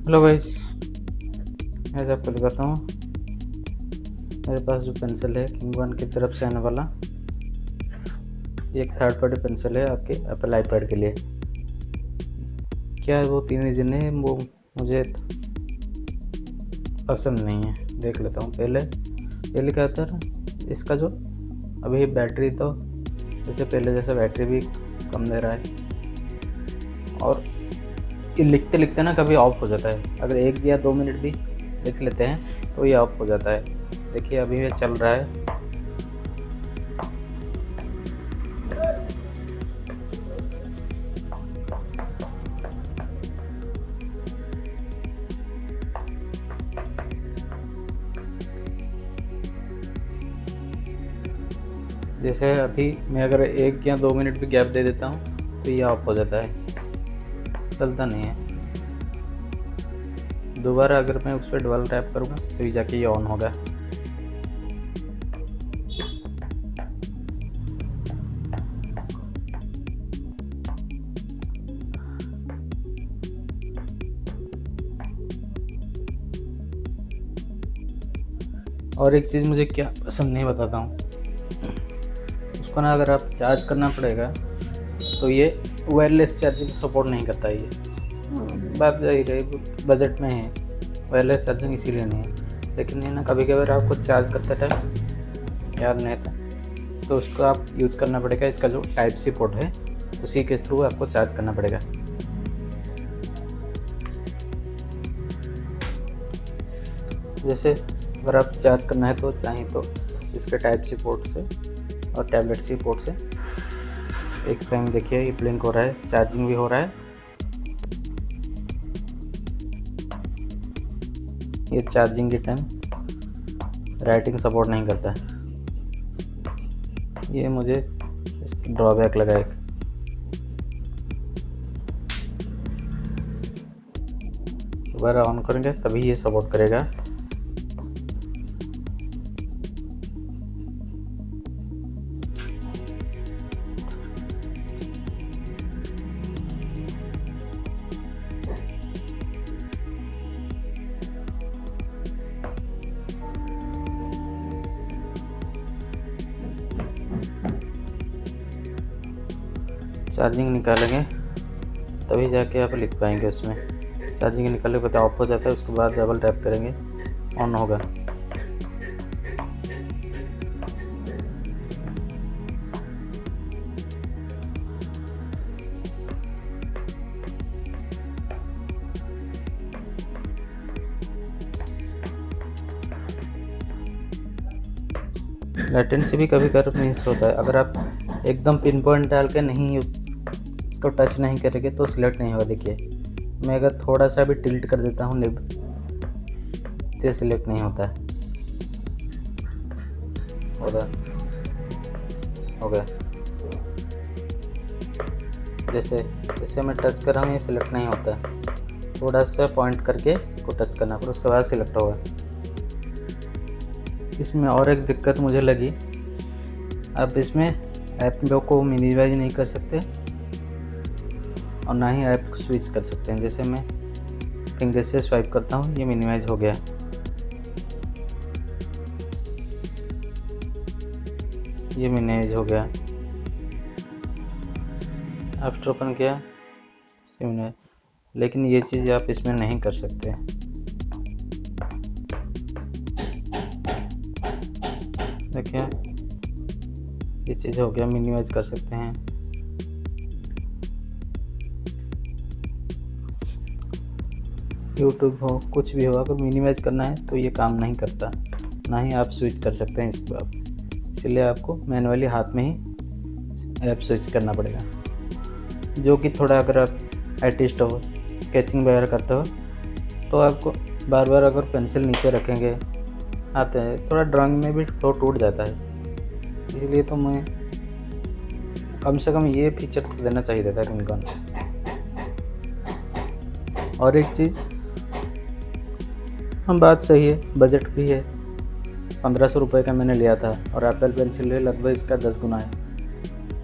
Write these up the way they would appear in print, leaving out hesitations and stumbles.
Hello guys, मैं आज आपको दिखाता हूँ मेरे पास जो पेंसिल है किंग वन की तरफ से आने वाला। ये एक थर्ड पार्टी पेंसिल है आपके एप्पल आईपैड के लिए। क्या है वो 3 रीज़न है वो मुझे पसंद नहीं है। देख लेता हूँ। पहले क्या था, इसका जो अभी बैटरी तो जैसे पहले जैसा बैटरी भी कम दे रहा है, और ये लिखते लिखते ना कभी ऑफ हो जाता है। अगर 1 या 2 मिनट भी लिख लेते हैं तो ये ऑफ हो जाता है। देखिए अभी ये चल रहा है। जैसे अभी मैं अगर 1 या 2 मिनट भी गैप दे देता हूँ तो ये ऑफ हो जाता है, चलता नहीं है। दोबारा अगर मैं उस पर डबल टैप करूँगा तो ये जाके ये ऑन होगा। और एक चीज़ मुझे क्या पसंद नहीं बताता हूँ, उसको ना अगर आप चार्ज करना पड़ेगा तो ये वायरलेस चार्जिंग सपोर्ट नहीं करता। ये बात जाहिर है बजट में है, वायरलेस चार्जिंग इसीलिए नहीं है। लेकिन ये ना कभी कभार आपको चार्ज करते टाइम याद नहीं आता तो उसको आप यूज़ करना पड़ेगा। इसका जो टाइप सी पोर्ट है उसी के थ्रू आपको चार्ज करना पड़ेगा। जैसे अगर आप चार्ज करना है तो चाहें तो इसके टाइप सी पोर्ट से और टैबलेट सी पोर्ट से एक टाइम देखिए ये ब्लिंक हो रहा है, चार्जिंग भी हो रहा है। ये चार्जिंग के टाइम राइटिंग सपोर्ट नहीं करता है। ये मुझे इसकी ड्रॉबैक लगा एक। दोबारा ऑन करेंगे तभी ये सपोर्ट करेगा। चार्जिंग निकालेंगे तभी जाके आप लिख पाएंगे उसमें। चार्जिंग निकालने के बाद ऑफ हो जाता है, उसके बाद डबल टैप करेंगे ऑन होगा। लेटेंसी भी कभी कभी मिस होता है। अगर आप एकदम पिन पॉइंट डाल के नहीं इसको टच नहीं करेंगे तो सिलेक्ट नहीं होगा। देखिए मैं अगर थोड़ा सा भी टिल्ट कर देता हूँ निब तो सिलेक्ट नहीं होता है। हो गया। जैसे मैं टच कर रहा हूँ ये सिलेक्ट नहीं होता। थोड़ा सा पॉइंट करके इसको टच करना फिर उसके बाद सिलेक्ट होगा। इसमें और एक दिक्कत मुझे लगी, आप इसमें ऐप को मिनिमाइज नहीं कर सकते और ना ही ऐप स्विच कर सकते हैं। जैसे मैं फिंगर से स्वाइप करता हूँ ये मिनिमाइज हो गया। ये मिनिमाइज हो गया। एप्स ओपन किया लेकिन ये चीज़ आप इसमें नहीं कर सकते। देखिए ये चीज़ हो गया, मिनिमाइज कर सकते हैं। यूट्यूब हो कुछ भी हो, अगर मिनिमाइज करना है तो ये काम नहीं करता, ना ही आप स्विच कर सकते हैं इसको आप। इसलिए आपको मैनुअली हाथ में ही ऐप स्विच करना पड़ेगा। जो कि थोड़ा अगर आप आर्टिस्ट हो, स्केचिंग वगैरह करते हो तो आपको बार बार अगर पेंसिल नीचे रखेंगे आते हैं, थोड़ा ड्राइंग में भी फ्लो टूट जाता है। इसलिए तो मैं कम से कम ये फीचर तो देना चाहिए था निकॉन। और एक चीज़, हम बात सही है, बजट भी है। 1500 रुपये का मैंने लिया था और एप्पल पेंसिल है लगभग इसका 10 गुना है।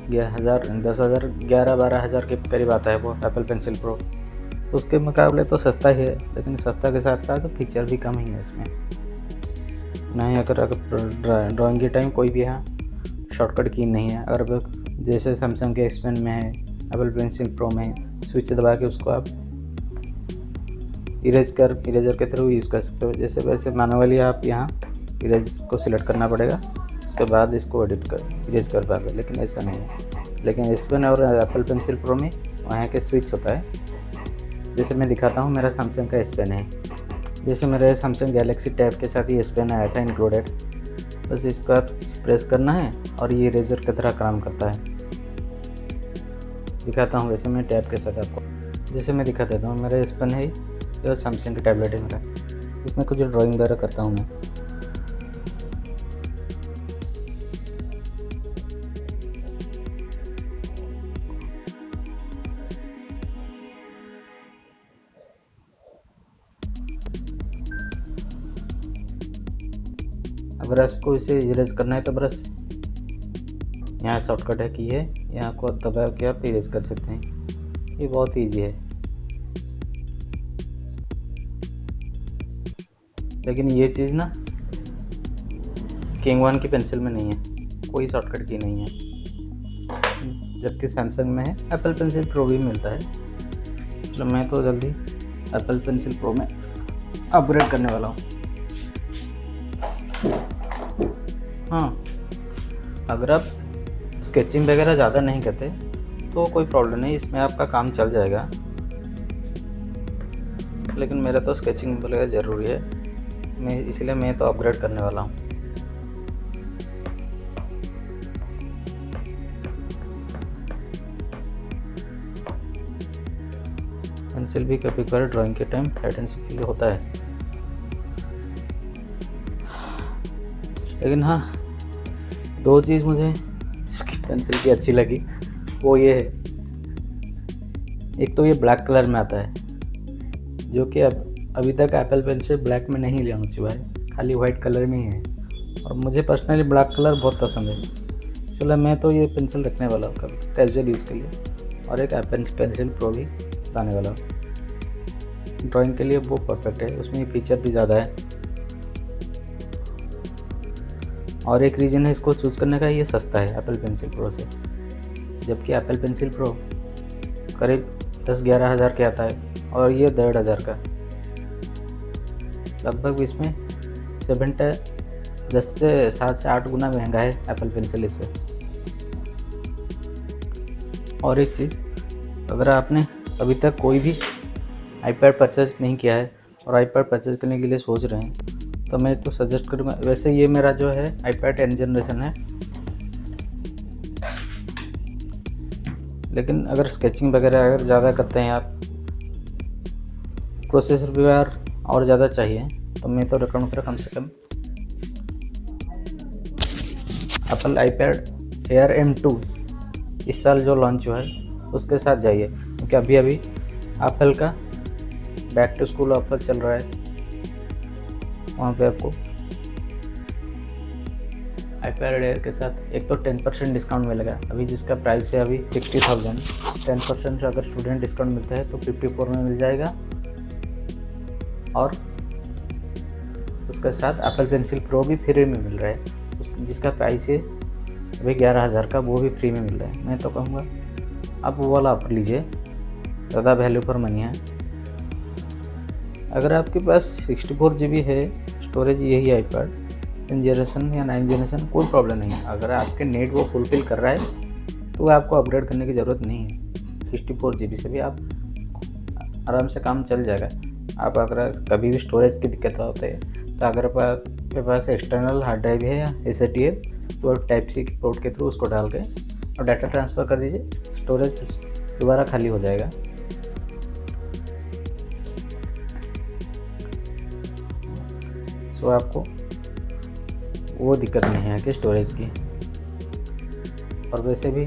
10,000 10,000 11-12 हज़ार के करीब आता है वो एप्पल पेंसिल प्रो। उसके मुकाबले तो सस्ता ही है, लेकिन सस्ता के साथ साथ फीचर भी कम ही है इसमें। नहीं, अगर ड्राइंग के टाइम कोई भी यहाँ शॉर्टकट की नहीं है। अगर जैसे सैमसंग के S Pen में है, एप्पल पेंसिल प्रो में स्विच दबा के उसको आप इरेजर के थ्रू यूज़ कर सकते हो। जैसे वैसे मैनुअली आप यहाँ इरेज को सिलेक्ट करना पड़ेगा, उसके बाद इसको इरेज कर पाओगे, लेकिन ऐसा नहीं है। लेकिन S Pen और एप्पल पेंसिल प्रो में वहाँ के स्विच होता है। जैसे मैं दिखाता हूँ, मेरा सैमसंग का S Pen है। जैसे मेरे सैमसंग गैलेक्सी टैब के साथ ही S Pen आया था इंक्लूडेड। बस इसको आप प्रेस करना है और ये इरेजर की तरह काम करता है। दिखाता हूँ वैसे मैं टैब के साथ आपको। जैसे मैं दिखा देता हूँ, मेरा S Pen है, यह सैमसंग की टैबलेट है मेरा, इसमें कुछ ड्राइंग वगैरह करता हूँ मैं। अगर आपको इसे इरेज करना है तो बस यहाँ शॉर्टकट है की है, यहाँ को दबा के आप इरेज कर सकते हैं। ये बहुत ईजी है, लेकिन ये चीज़ ना किंग वन की पेंसिल में नहीं है, कोई शॉर्टकट की नहीं है। जबकि सैमसंग में है, एप्पल पेंसिल प्रो भी मिलता है। इसलिए मैं तो जल्दी एप्पल पेंसिल प्रो में अपग्रेड करने वाला हूँ। हाँ, अगर आप स्केचिंग वगैरह ज़्यादा नहीं करते तो कोई प्रॉब्लम नहीं, इसमें आपका काम चल जाएगा। लेकिन मेरा तो स्केचिंग वगैरह ज़रूरी है, इसलिए मैं तो अपग्रेड करने वाला हूँ। पेंसिल भी कभी कभार ड्राइंग के टाइम हाइड एंड सीक होता है। लेकिन हाँ, दो चीज़ मुझे इसकी पेंसिल की अच्छी लगी, वो ये है, एक तो ये ब्लैक कलर में आता है, जो कि अभी तक एप्पल पेंसिल ब्लैक में नहीं लॉन्च हुआ है, खाली वाइट कलर में ही है। और मुझे पर्सनली ब्लैक कलर बहुत पसंद है, इसलिए मैं तो ये पेंसिल रखने वाला हूँ कभी कैजुअल यूज़ के लिए। और एक एप्पल पेंसिल प्रो भी लाने वाला हूँ ड्राइंग के लिए, वो परफेक्ट है, उसमें फीचर भी ज़्यादा है। और एक रीज़न है इसको चूज़ करने का, ये सस्ता है एप्पल पेंसिल प्रो से, जबकि एप्पल पेंसिल प्रो करीब 10-11 हज़ार के आता है और ये 1.5 हज़ार का। लगभग इसमें 10 से 7 से 8 गुना महंगा है एप्पल पेंसिल इससे। और एक चीज़, अगर आपने अभी तक कोई भी आईपैड परचेज नहीं किया है और आईपैड परचेज करने के लिए सोच रहे हैं, तो मैं तो सजेस्ट करूँगा। वैसे ये मेरा जो है आईपैड 10 जनरेशन है, लेकिन अगर स्केचिंग वगैरह अगर ज़्यादा करते हैं आप, प्रोसेसर भी और ज़्यादा चाहिए, तो मैं तो रिकमेंड करूँ कम से कम एप्पल आईपैड एयर M2 इस साल जो लॉन्च हुआ है उसके साथ जाइए, क्योंकि अभी एप्पल का बैक टू स्कूल ऑफर चल रहा है। वहाँ पे आपको आईपैड एयर के साथ एक तो 10% डिस्काउंट मिलेगा। अभी जिसका प्राइस है अभी 60,000, 10% अगर स्टूडेंट डिस्काउंट मिलता है तो 54 में मिल जाएगा। और उसके साथ एप्पल पेंसिल प्रो भी फ्री में मिल रहा है, जिसका प्राइस है अभी 11 हज़ार का, वो भी फ्री में मिल रहा है। मैं तो कहूँगा आप वो वाला ऑफर लीजिए, ज़्यादा वैल्यू फॉर मनी है। अगर आपके पास 64 GB है स्टोरेज, यही आईपैड 10 जनरेशन या 9 जनरेशन, कोई प्रॉब्लम नहीं है। अगर आपके नेट वो फुलफिल कर रहा है तो आपको अपग्रेड करने की ज़रूरत नहीं है। 64 GB से भी आप आराम से काम चल जाएगा। आप अगर कभी भी स्टोरेज की दिक्कत होती है तो अगर आपके पास एक्सटर्नल हार्ड ड्राइव है या SSD है, तो टाइप C पोर्ट के थ्रू उसको डाल के और डाटा ट्रांसफ़र कर दीजिए, स्टोरेज दोबारा खाली हो जाएगा। तो आपको वो दिक्कत नहीं है कि स्टोरेज की। और वैसे भी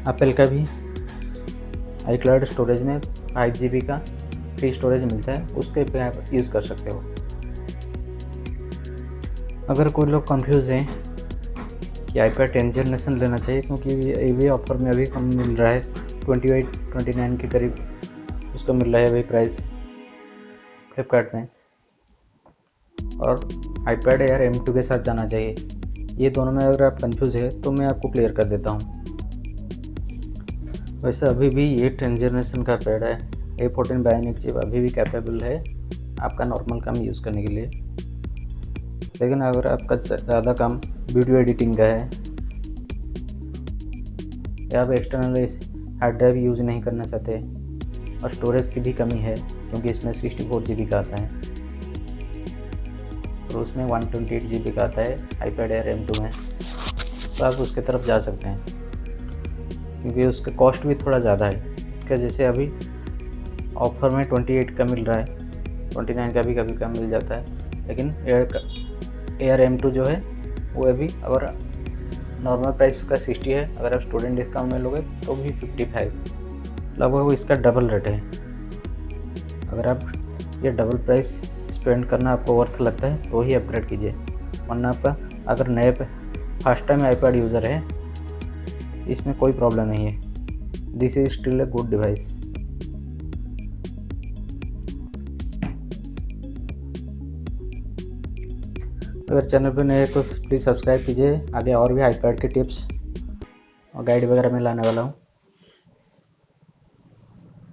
एप्पल का भी iCloud स्टोरेज में 5 GB का फ्री स्टोरेज मिलता है, उसके पे आप यूज़ कर सकते हो। अगर कोई लोग कंफ्यूज हैं कि आईपैड 10 जनरेशन लेना चाहिए, क्योंकि ये ऑफर में अभी कम मिल रहा है 28-29 के करीब उसका मिल रहा है वही प्राइस फ्लिपकार्ट में। और iPad Air M2 के साथ जाना चाहिए। ये दोनों में अगर आप कंफ्यूज है तो मैं आपको क्लियर कर देता हूँ। वैसे अभी भी ये 10th जनरेशन का पैड है। A14 बायोनिक चिप अभी भी कैपेबल है आपका नॉर्मल काम यूज़ करने के लिए। लेकिन अगर आपका ज़्यादा काम वीडियो एडिटिंग का है या आप एक्सटर्नल हार्ड ड्राइव यूज़ नहीं करना चाहते और स्टोरेज की भी कमी है क्योंकि इसमें 64 GB का आता है और उसमें 128 GB का आता है iPad Air M2 में, तो आप उसके तरफ जा सकते हैं क्योंकि उसका कॉस्ट भी थोड़ा ज़्यादा है। इसका जैसे अभी ऑफर में 28 का मिल रहा है, 29 का भी कभी कम मिल जाता है। लेकिन Air M2 जो है वो अभी अगर नॉर्मल प्राइस उसका 60 है, अगर आप स्टूडेंट डिस्काउंट में लोगे तो भी 55, लगभग इसका डबल रेट है। अगर आप ये डबल प्राइस स्पेंड करना आपको वर्थ लगता है तो ही अपग्रेड कीजिए, वरना आपका अगर नए फर्स्ट टाइम iPad यूज़र है इसमें कोई प्रॉब्लम नहीं है। This is still a good device. अगर चैनल पर नए हैं तो प्लीज़ सब्सक्राइब कीजिए। आगे और भी iPad के टिप्स और गाइड वगैरह मैं लाने वाला हूँ।